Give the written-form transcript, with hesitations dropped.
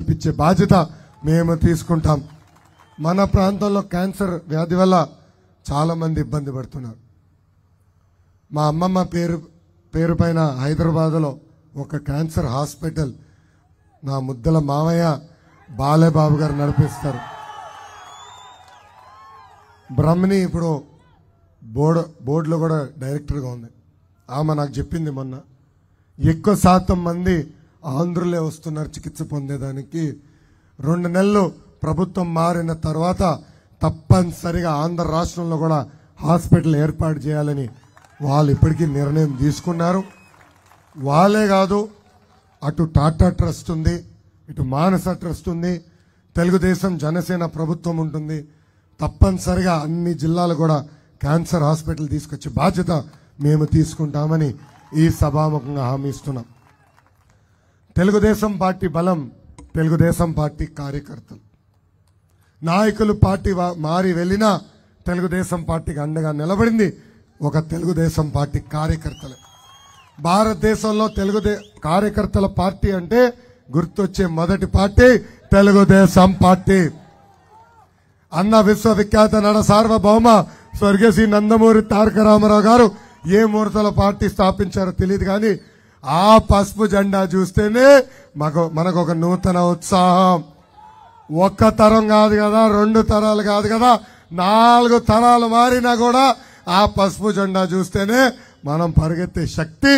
కల్పించే బాధ్యత మేము తీసుకుంటాం. మన ప్రాంతంలో క్యాన్సర్ వ్యాధి వల్ల చాలా మంది ఇబ్బంది పడుతున్నారు. మా అమ్మమ్మ పేరు పైన హైదరాబాద్లో ఒక క్యాన్సర్ హాస్పిటల్ నా ముద్దల మామయ్య బాలేబాబు గారు నడిపిస్తారు. బ్రహ్మని ఇప్పుడు బోర్డులో కూడా డైరెక్టర్గా ఉంది. ఆమె నాకు చెప్పింది మొన్న, ఎక్కువ శాతం మంది ఆంధ్రులే వస్తున్నారు చికిత్స పొందేదానికి. 2 నెలలు ప్రభుత్వం మారిన తర్వాత తప్పనిసరిగా ఆంధ్ర రాష్ట్రంలో కూడా హాస్పిటల్ ఏర్పాటు చేయాలని వాళ్ళు ఇప్పటికీ నిర్ణయం తీసుకున్నారు. వాళ్ళే కాదు, అటు టాటా ట్రస్ట్ ఉంది, ఇటు మానస ట్రస్ట్ ఉంది, తెలుగుదేశం జనసేన ప్రభుత్వం ఉంటుంది. తప్పనిసరిగా అన్ని జిల్లాలు కూడా క్యాన్సర్ హాస్పిటల్ తీసుకొచ్చే బాధ్యత మేము తీసుకుంటామని ఈ సభాముఖంగా హామీ ఇస్తున్నాం. తెలుగుదేశం పార్టీ బలం తెలుగుదేశం పార్టీ కార్యకర్తలు. నాయకులు పార్టీ మారి వెళ్ళినా తెలుగుదేశం పార్టీకి అండగా నిలబడింది ఒక తెలుగుదేశం పార్టీ కార్యకర్తలే. భారతదేశంలో కార్యకర్తల పార్టీ అంటే గుర్తొచ్చే మొదటి పార్టీ తెలుగుదేశం పార్టీ. అన్న విశ్వవిఖ్యాత నడ సార్వభౌమ స్వర్గీయ శ్రీ నందమూరి తారక రామారావు గారు ఏ ముహూర్తంలో పార్టీ స్థాపించారో తెలియదు, కానీ ఆ పసుపు జెండా చూస్తేనే మనకు ఒక నూతన ఉత్సాహం. ఒక్క తరం కాదు కదా, 2 తరాలు కాదు కదా, 4 తరాలు మారినా కూడా ఆ పసుపు జెండా చూస్తేనే మనం పరిగెత్తే శక్తి